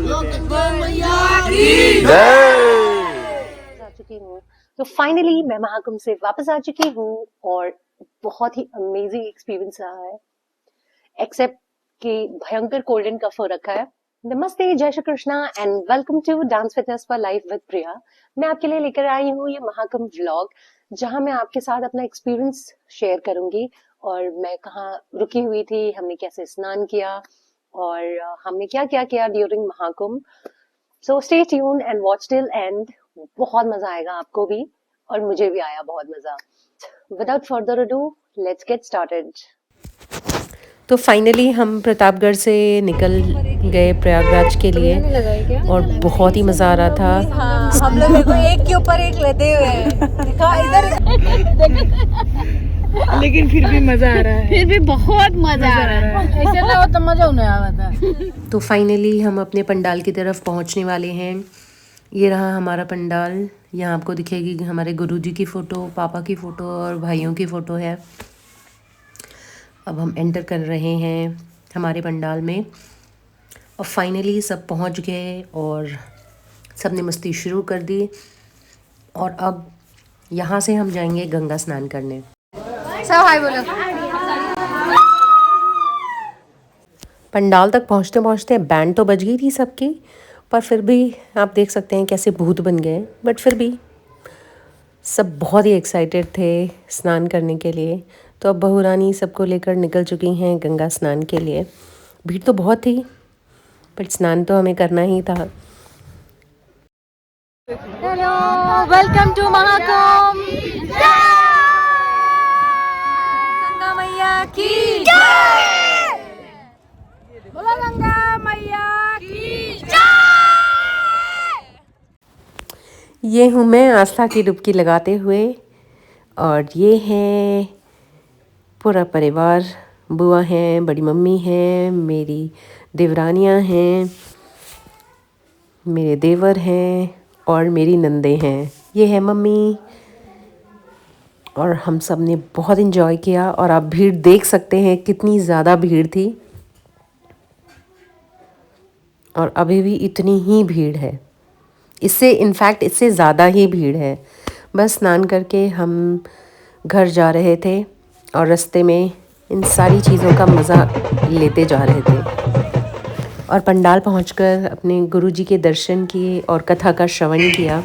आ चुकी हूँ। तो फाइनली मैं महाकुंभ से वापस आ चुकी हूँ और बहुत ही अमेजिंग एक्सपीरियंस रहा है, एक्सेप्ट कि भयंकर कोल्ड ड्रिंक कफ हो रखा है। नमस्ते, जय Shri Krishna and welcome to dance fitness for life with Priya. मैं आपके लिए लेकर आई हूँ ये महाकुंभ व्लॉग, जहां मैं आपके साथ अपना एक्सपीरियंस शेयर करूंगी और मैं कहाँ रुकी हुई थी, हमने कैसे स्नान किया और हमने क्या क्या किया during Mahakumbh. So stay tune and watch till and. बहुत मजा आएगा आपको भी और मुझे भी आया बहुत मजा। Without further ado, let's get started. तो फाइनली हम प्रतापगढ़ से निकल गए प्रयागराज के लिए और बहुत ही मज़ा आ रहा था। हाँ, हम लोग देखो एक के ऊपर एक लेते हुए हैं। देखो इधर लेकिन फिर भी मजा आ रहा है, फिर भी बहुत मजा आ रहा है। ऐसे ना हो तो मजा नहीं आता। तो फाइनली हम अपने पंडाल की तरफ पहुंचने वाले हैं। ये रहा हमारा पंडाल। यहाँ आपको दिखेगी हमारे गुरुजी की फ़ोटो, पापा की फ़ोटो और भाइयों की फ़ोटो है। अब हम एंटर कर रहे हैं हमारे पंडाल में और फाइनली सब पहुंच गए और सब ने मस्ती शुरू कर दी। और अब यहाँ से हम जाएंगे गंगा स्नान करने। सब हाय बोलो। पंडाल तक पहुँचते पहुँचते बैंड तो बज गई थी सबकी, पर फिर भी आप देख सकते हैं कैसे भूत बन गए। बट फिर भी सब बहुत ही एक्साइटेड थे स्नान करने के लिए। तो अब बहू रानी सबको लेकर निकल चुकी हैं गंगा स्नान के लिए। भीड़ तो बहुत थी, बट स्नान तो हमें करना ही था। Hello, welcome to Mahakumbh. Ganga मैया की जय। बोलो गंगा मैया की जय। ये हूँ मैं आस्था की डुबकी लगाते हुए और ये है पूरा परिवार। बुआ हैं, बड़ी मम्मी हैं, मेरी देवरानियाँ हैं, मेरे देवर हैं और मेरी नंदे हैं। ये है मम्मी। और हम सब ने बहुत इन्जॉय किया और आप भीड़ देख सकते हैं कितनी ज़्यादा भीड़ थी और अभी भी इतनी ही भीड़ है। इससे इनफैक्ट इससे ज़्यादा ही भीड़ है। बस स्नान करके हम घर जा रहे थे और रास्ते में इन सारी चीज़ों का मज़ा लेते जा रहे थे और पंडाल पहुंचकर अपने गुरुजी के दर्शन किए और कथा का श्रवण किया।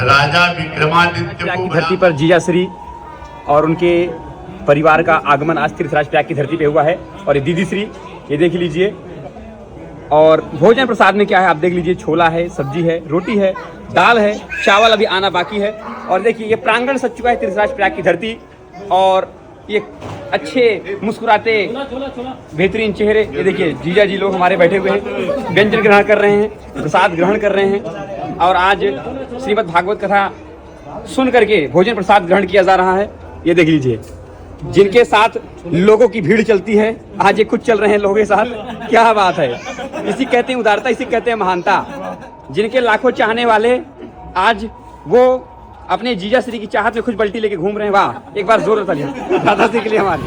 राजा विक्रमादित्य की धरती पर जीजा श्री और उनके परिवार का आगमन आज तीर्थराज प्रयाग की धरती पे हुआ है। और ये दीदी श्री, ये देख लीजिए। और भोजन प्रसाद में क्या है आप देख लीजिए, छोला है, सब्जी है, रोटी है, दाल है, चावल अभी आना बाकी है। और देखिए ये प्रांगण सज चुका है तीर्थराज प्रयाग की धरती और ये अच्छे मुस्कुराते बेहतरीन चेहरे। ये देखिए जीजा जी लोग हमारे बैठे हुए हैं, व्यंजन ग्रहण कर रहे हैं, प्रसाद ग्रहण कर रहे हैं। और आज श्रीमद् भागवत कथा सुन करके भोजन प्रसाद ग्रहण किया जा रहा है। ये देख लीजिए जिनके साथ लोगों की भीड़ चलती है, आज ये खुद चल रहे हैं लोगों के साथ। क्या बात है, इसी कहते हैं उदारता, इसी कहते हैं महानता। जिनके लाखों चाहने वाले आज वो अपने जीजा श्री की चाहत में खुद बल्टी लेके घूम रहे हैं। वाह, एक बार जोर तालियां दादा श्री के लिए हमारे।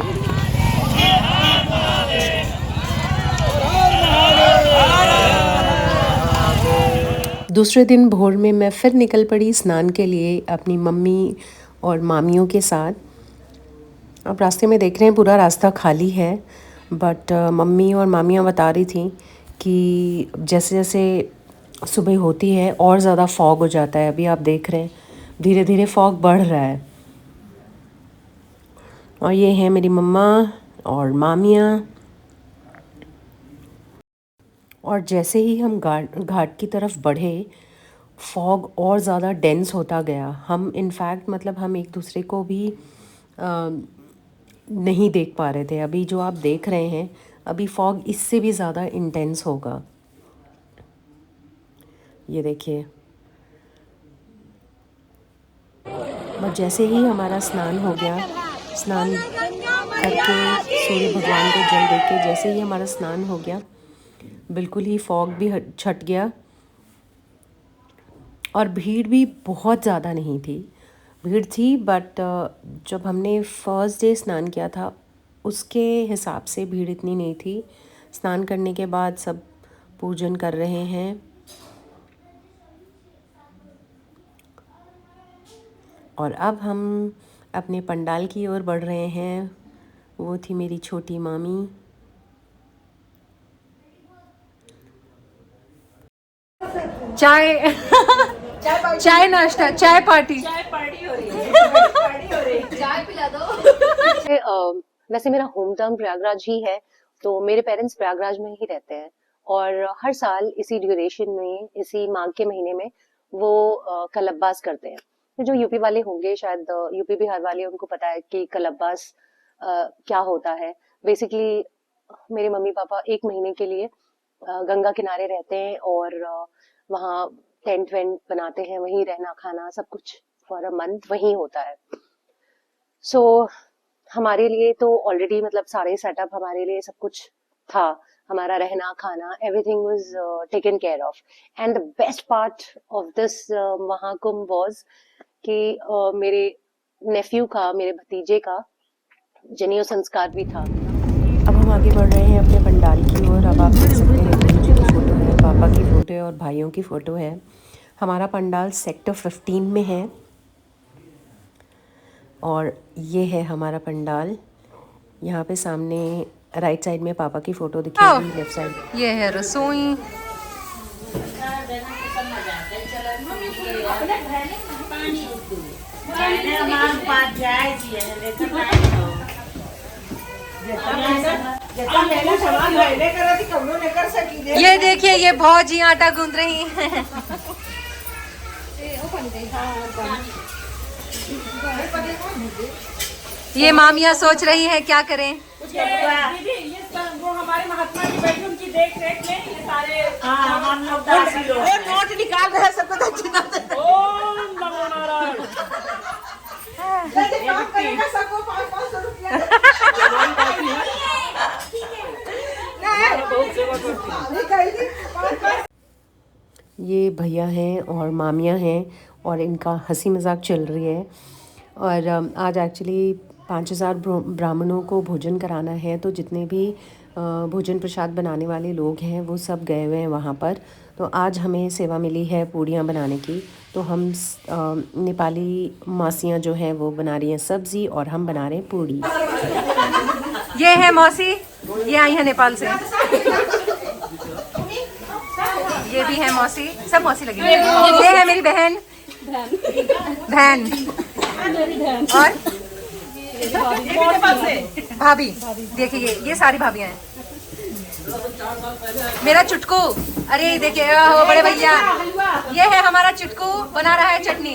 दूसरे दिन भोर में मैं फिर निकल पड़ी स्नान के लिए अपनी मम्मी और मामियों के साथ। अब रास्ते में देख रहे हैं पूरा रास्ता खाली है, बट मम्मी और मामियाँ बता रही थी कि जैसे जैसे सुबह होती है और ज़्यादा फॉग हो जाता है। अभी आप देख रहे हैं धीरे धीरे फॉग बढ़ रहा है। और ये है मेरी मम्मा और मामियाँ। और जैसे ही हम घाट की तरफ बढ़े, फॉग और ज़्यादा डेंस होता गया। हम इनफैक्ट मतलब हम एक दूसरे को भी नहीं देख पा रहे थे। अभी जो आप देख रहे हैं, अभी फॉग इससे भी ज़्यादा इंटेंस होगा। ये देखिए। बट जैसे ही हमारा स्नान हो गया, स्नान करके सूर्य भगवान को जल दे के जैसे ही हमारा स्नान हो गया, बिल्कुल ही फॉग भी छट गया और भीड़ भी बहुत ज़्यादा नहीं थी। भीड़ थी बट जब हमने फर्स्ट डे स्नान किया था उसके हिसाब से भीड़ इतनी नहीं थी। स्नान करने के बाद सब पूजन कर रहे हैं। और अब हम अपने पंडाल की ओर बढ़ रहे हैं। वो थी मेरी छोटी मामी। चाय चाय नाश्ता, चाय पार्टी। वैसे मेरा होम टाउन प्रयागराज ही है, तो मेरे पेरेंट्स प्रयागराज में ही रहते हैं और हर साल इसी ड्यूरेशन में, इसी माघ के महीने में वो कलब्बास करते हैं। तो जो यूपी वाले होंगे, शायद यूपी बिहार वाले, उनको पता है कि कलब्बास क्या होता है। बेसिकली मेरे मम्मी पापा 1 महीने के लिए गंगा किनारे रहते हैं और वहाँ टेंट वेंट बनाते हैं, वहीं रहना खाना सब कुछ फॉर अ मंथ वहीं होता है। सो हमारे लिए तो ऑलरेडी मतलब सारे सेटअप हमारे लिए सब कुछ था, हमारा रहना खाना everything was taken care of. And the best part of this Mahakumbh was कि मेरे नेफ्यू का, मेरे भतीजे का जनेऊ संस्कार भी था। अब हम आगे बढ़ रहे हैं अपने पंडाल की ओर। अब आप देख सकते हैं गुरु जी की फ़ोटो है, पापा की फ़ोटो है और भाइयों की फ़ोटो है। हमारा पंडाल सेक्टर 15 में है और ये है हमारा पंडाल। यहाँ पे सामने राइट साइड में पापा की फ़ोटो दिखेगी, लेफ्ट साइड ये है रसोई। ये देखिए, ये भौजी आटा गूंद रही हैं। ये मामियाँ सोच रही हैं क्या करें। वो हमारे महात्मा जी बैठे, उनकी देख रेख में ये सारे हम लोग वो नोट निकाल रहे हैं सबको दक्षिणा देते। ओम नमो नारायण। काम करेगा सबको 500 रुपया। ये भैया हैं और मामियाँ हैं और इनका हंसी मजाक चल रही है। और आज एक्चुअली 5000 ब्राह्मणों को भोजन कराना है, तो जितने भी भोजन प्रसाद बनाने वाले लोग हैं वो सब गए हुए हैं वहाँ पर। तो आज हमें सेवा मिली है पूड़ियाँ बनाने की, तो हम नेपाली मासियाँ जो हैं वो बना रही हैं सब्ज़ी और हम बना रहे हैं पूड़ी। ये है मौसी, ये आई है नेपाल से। ये भी है मौसी, सब मौसी लगी हुई है। ये है मेरी बहन और भाभी। देखिए ये सारी भाभियां हैं। मेरा चुटकू, अरे देखिए वो बड़े भैया, ये है हमारा चुटकू, बना रहा है चटनी।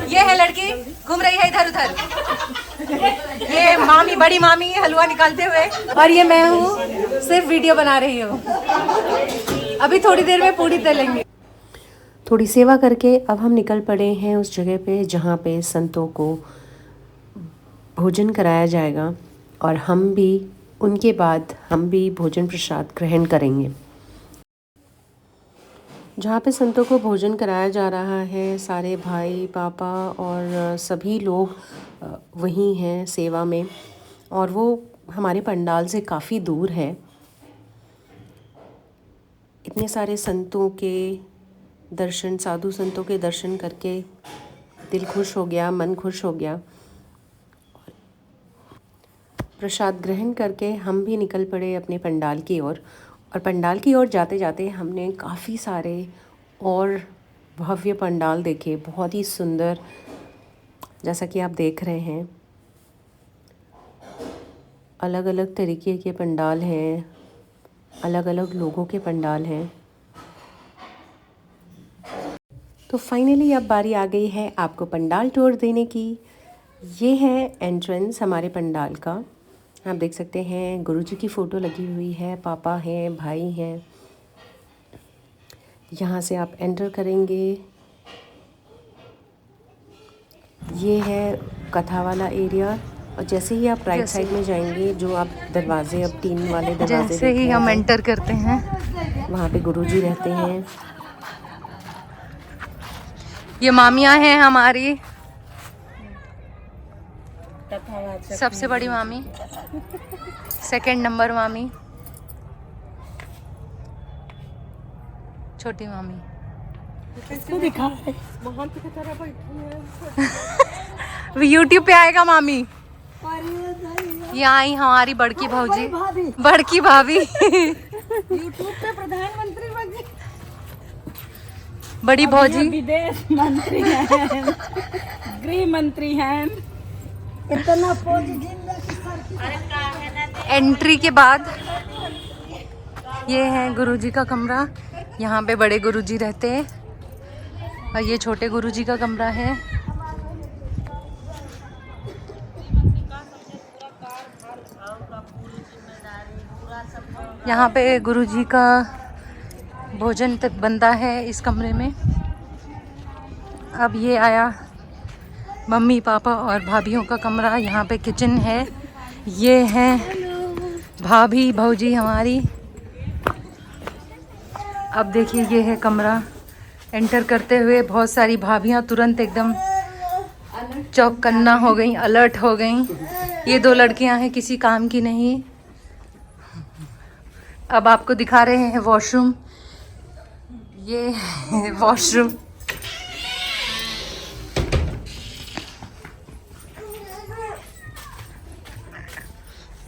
ये है लड़की घूम रही है इधर उधर। ये मामी, बड़ी मामी हलवा निकालते हुए, और ये मैं हूँ सिर्फ वीडियो बना रही हूँ। अभी थोड़ी देर में पूरी तलेंगे। थोड़ी सेवा करके अब हम निकल पड़े हैं उस जगह पे जहाँ पे संतों को भोजन कराया जाएगा और हम भी उनके बाद हम भी भोजन प्रसाद ग्रहण करेंगे। जहाँ पे संतों को भोजन कराया जा रहा है, सारे भाई पापा और सभी लोग वहीं हैं सेवा में, और वो हमारे पंडाल से काफ़ी दूर है। इतने सारे संतों के दर्शन, साधु संतों के दर्शन करके दिल खुश हो गया, मन खुश हो गया। प्रसाद ग्रहण करके हम भी निकल पड़े अपने पंडाल की ओर। और पंडाल की ओर जाते जाते हमने काफ़ी सारे और भव्य पंडाल देखे, बहुत ही सुंदर, जैसा कि आप देख रहे हैं। अलग अलग तरीके के पंडाल हैं, अलग अलग लोगों के पंडाल हैं। तो फाइनली अब बारी आ गई है आपको पंडाल टूर देने की। ये है एंट्रेंस हमारे पंडाल का। आप देख सकते हैं गुरुजी की फ़ोटो लगी हुई है, पापा हैं, भाई हैं। यहाँ से आप एंटर करेंगे, ये है कथा वाला एरिया। और जैसे ही आप राइट साइड में जाएंगे, जो आप दरवाजे, अब 3 वाले दरवाजे जैसे ही हम एंटर करते हैं, वहाँ पे गुरुजी रहते हैं। ये मामियाँ हैं हमारी, सबसे बड़ी मामी, सेकंड नंबर मामी, छोटी मामी। इसको दिखा है। यूट्यूब पे आएगा मामी। ये आई हमारी बड़की भाऊजी, बड़की भाभी। यूट्यूब पे प्रधानमंत्री बनी, बड़ी भौजी विदेश मंत्री हैं, गृह मंत्री हैं। इतना एंट्री के बाद ये है गुरुजी का कमरा। यहाँ पे बड़े गुरुजी रहते हैं और ये छोटे गुरुजी का कमरा है। यहाँ पे गुरुजी का भोजन तक बनता है इस कमरे में। अब ये आया मम्मी पापा और भाभीयों का कमरा। यहाँ पे किचन है। ये है भाभी भौजी हमारी। अब देखिए ये है कमरा। एंटर करते हुए बहुत सारी भाभियाँ तुरंत एकदम चौकन्ना हो गई, अलर्ट हो गई। ये 2 लड़कियां हैं, किसी काम की नहीं। अब आपको दिखा रहे हैं वॉशरूम। ये है वॉशरूम।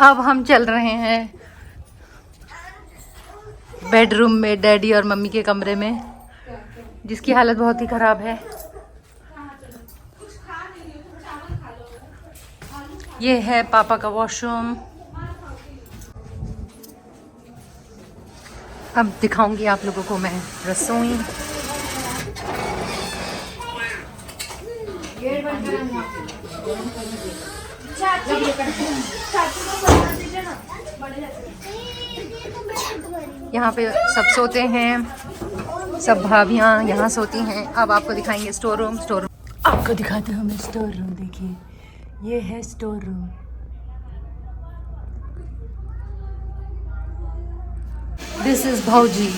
अब हम चल रहे हैं बेडरूम में, डैडी और मम्मी के कमरे में, जिसकी हालत बहुत ही ख़राब है। ये है पापा का वॉशरूम। अब दिखाऊंगी आप लोगों को मैं रसोई। यहाँ पे सब सोते हैं, सब भाभियाँ यहाँ सोती हैं। अब आपको दिखाएंगे स्टोर रूम। आपको दिखाते हैं हमें स्टोर रूम। देखिए ये है स्टोर रूम। दिस इज भौजी।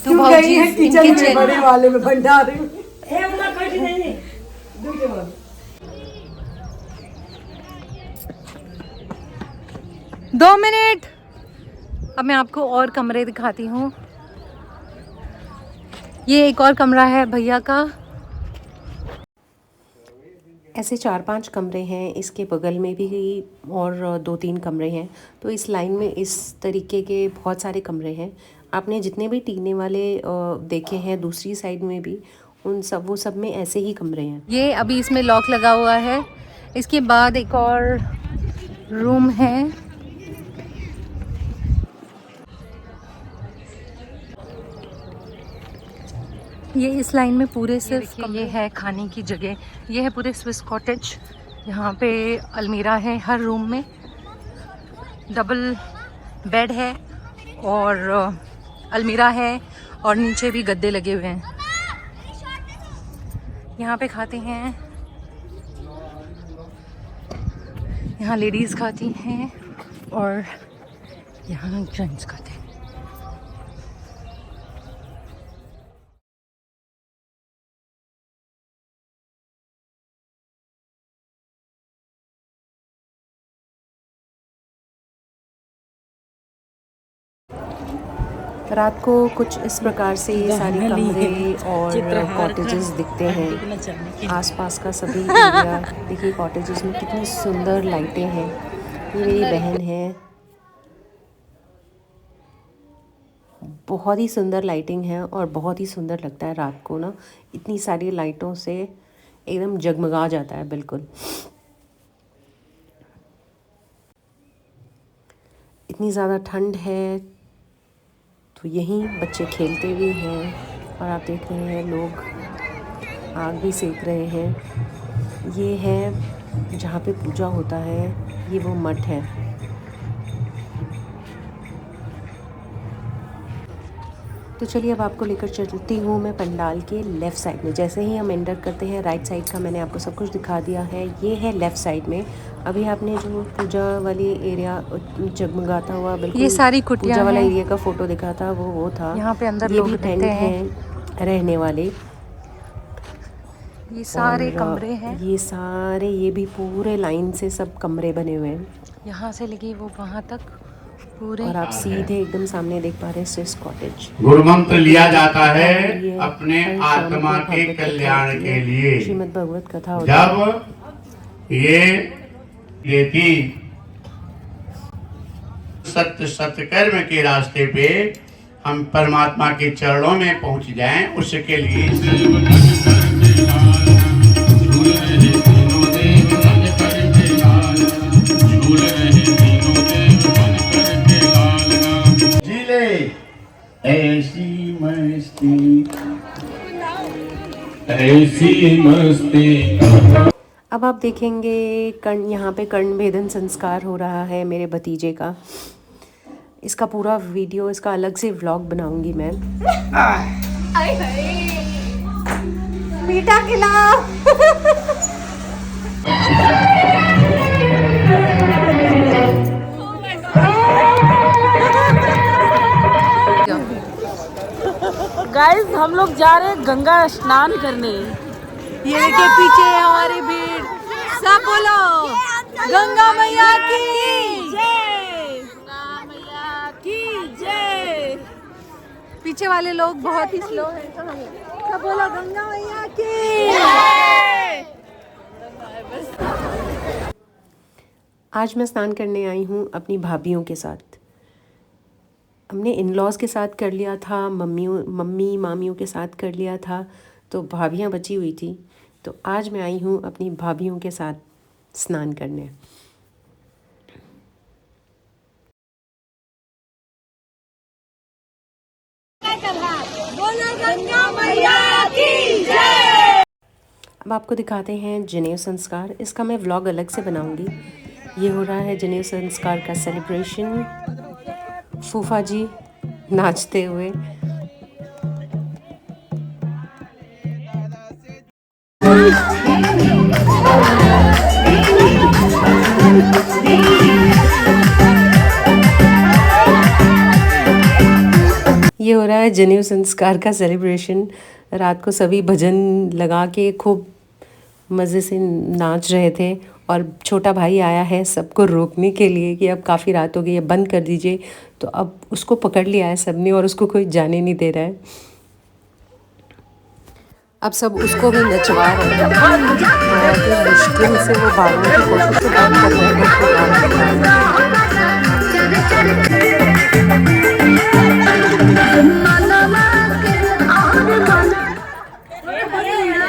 तू भौजी किचन बड़े वाले में भंडारे। 2 मिनट। अब मैं आपको और कमरे दिखाती हूँ। ये एक और कमरा है भैया का। ऐसे 4-5 कमरे हैं। इसके बगल में भी और 2-3 कमरे हैं। तो इस लाइन में इस तरीके के बहुत सारे कमरे हैं। आपने जितने भी टीने वाले देखे हैं दूसरी साइड में भी, वो सब में ऐसे ही कमरे हैं। ये अभी इसमें लॉक लगा हुआ है। इसके बाद एक और रूम है। ये इस लाइन में पूरे सिर्फ ये है खाने की जगह। ये है पूरे स्विस कॉटेज। यहाँ पे अलमीरा है हर रूम में, डबल बेड है और अलमीरा है और नीचे भी गद्दे लगे हुए हैं। यहाँ पे खाते हैं, यहाँ लेडीज़ खाती हैं और यहाँ जेंट्स खाते हैं। रात को कुछ इस प्रकार से ये सारे कमरे और कॉटेजेस दिखते हैं। आसपास का सभी एरिया देखिए। कॉटेजेस में कितनी सुंदर लाइटें हैं। ये मेरी बहन है। बहुत ही सुंदर लाइटिंग है और बहुत ही सुंदर लगता है रात को ना। इतनी सारी लाइटों से एकदम जगमगा जाता है बिल्कुल। इतनी ज़्यादा ठंड है तो यहीं बच्चे खेलते भी हैं और आप देख रहे हैं लोग आग भी सेक रहे हैं। ये है जहाँ पे पूजा होता है, ये वो मठ है। तो चलिए अब आपको लेकर चलती हूँ मैं पंडाल के लेफ़्ट साइड में। जैसे ही हम एंटर करते हैं राइट साइड का मैंने आपको सब कुछ दिखा दिया है। ये है लेफ़्ट साइड में। अभी आपने जो पूजा वाली एरिया जगमगाता हुआ बिल्कुल ये सारी कुटियाँ पूजा वाला हैं। एरिया का फोटो दिखा था, वो था। यहाँ पे अंदर ये लोग भी टेंट रहते हैं। हैं रहने वाले। ये सारे और कमरे हैं। ये भी पूरे लाइन से सब कमरे बने हुए हैं। यहाँ से लेके वो वहाँ तक और आप सीधे एकदम सामने देख पा रहे हैं स्विस कॉटेज। गुरु मंत्र लिया जाता है ये अपने हर शाम आत्मा को के भगवत कथा कल्याण होती के है, लिए। श्रीमद् भगवत कथा होती है। जब ये देती सत्य सत्कर्म के रास्ते पे हम परमात्मा के चरणों में पहुंच जाएं, उसके लिए ऐसी मस्ती। अब आप देखेंगे कर्ण, यहाँ पे कर्ण भेदन संस्कार हो रहा है मेरे भतीजे का। इसका पूरा वीडियो, इसका अलग से व्लॉग बनाऊंगी मैं। मीठा खिलाओ। गाइस हम लोग जा रहे हैं गंगा स्नान करने। ये देखिए पीछे हमारी भीड़, सब बोलो गंगा मैया की जय, गंगा मैया की जय। पीछे वाले लोग बहुत ही स्लो हैं, सब बोलो गंगा मैया की। आज मैं स्नान करने आई हूँ अपनी भाभीयों के साथ। हमने इन लॉज के साथ कर लिया था, मम्मी मामियों के साथ कर लिया था, तो भाभियाँ बची हुई थी। तो आज मैं आई हूँ अपनी भाभीयों के साथ स्नान करने। अब आपको दिखाते हैं जनेऊ संस्कार। इसका मैं व्लॉग अलग से बनाऊंगी। ये हो रहा है जनेऊ संस्कार का सेलिब्रेशन। फूफा जी नाचते हुए। ये हो रहा है जनेऊ संस्कार का सेलिब्रेशन। रात को सभी भजन लगा के खूब मज़े से नाच रहे थे, और छोटा भाई आया है सबको रोकने के लिए कि अब काफ़ी रात हो गई है, बंद कर दीजिए। तो अब उसको पकड़ लिया है सबने और उसको कोई जाने नहीं दे रहा है। अब सब उसको भी नचवा रहे हैं। बहुत ही मुश्किल से वो भागने की कोशिश तो बंद कर रहे हैं।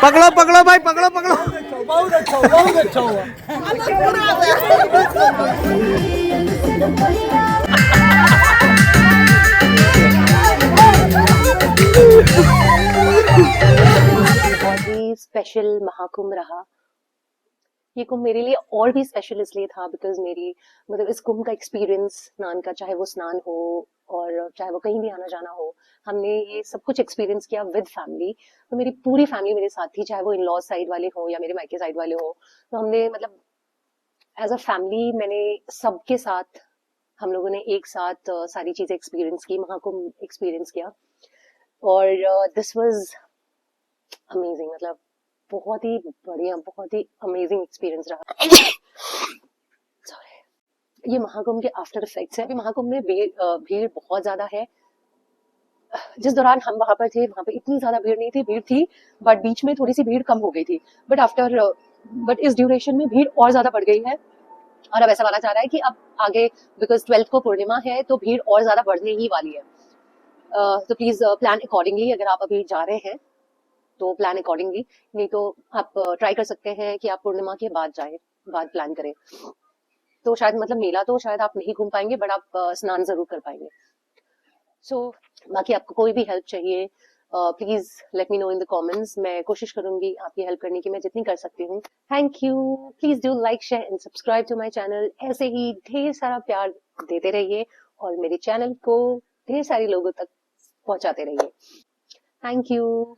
पकड़ो पकड़ो भाई, पकड़ो पकड़ो। बहुत अच्छा, बहुत अच्छा हुआ। बहुत ही स्पेशल महाकुंभ रहा। ये कुंभ मेरे लिए और भी स्पेशल इसलिए था बिकॉज मेरी मतलब इस कुंभ का एक्सपीरियंस स्नान का, चाहे वो स्नान हो और चाहे वो कहीं भी आना जाना हो, हमने ये सब कुछ एक्सपीरियंस किया विद फैमिली। तो मेरी पूरी फैमिली मेरे साथ थी, चाहे वो इन लॉ साइड वाले हो या मेरे मायके साइड वाले हो। तो हमने मतलब एज अ फैमिली मैंने सबके साथ, हम लोगों ने एक साथ सारी चीजें एक्सपीरियंस की, महाकुंभ एक्सपीरियंस किया। और दिस वाज अमेजिंग, मतलब बहुत ही बढ़िया, बहुत ही अमेजिंग एक्सपीरियंस रहा। सॉरी, ये महाकुंभ के आफ्टर इफेक्ट्स है। अभी महाकुंभ में भीड़ बहुत ज्यादा है। जिस दौरान हम वहां पर थे वहां पे इतनी ज्यादा भीड़ नहीं थी, भीड़ थी बट बीच में थोड़ी सी भीड़ कम हो गई थी। बट इस ड्यूरेशन में भीड़ और ज्यादा बढ़ गई है। और अब ऐसा माना जा रहा है कि अब आगे, बिकॉज 12th को पूर्णिमा है, तो भीड़ और ज्यादा बढ़ने ही वाली है। तो प्लीज प्लान अकॉर्डिंगली। अगर आप अभी जा रहे हैं तो प्लान अकॉर्डिंगली, नहीं तो आप ट्राई कर सकते हैं कि आप पूर्णिमा के बाद जाएं, बाद प्लान करें। तो शायद मतलब मेला तो शायद आप नहीं घूम पाएंगे, बट आप स्नान जरूर कर पाएंगे। सो बाकी आपको कोई भी हेल्प चाहिए, please let me know in the comments. मैं कोशिश करूंगी आपकी हेल्प करने की, मैं जितनी कर सकती हूँ। Thank you. Please do like, share and subscribe to my channel. ऐसे ही ढेर सारा प्यार देते रहिए और मेरे चैनल को ढेर सारे लोगों तक पहुंचाते रहिए। Thank you.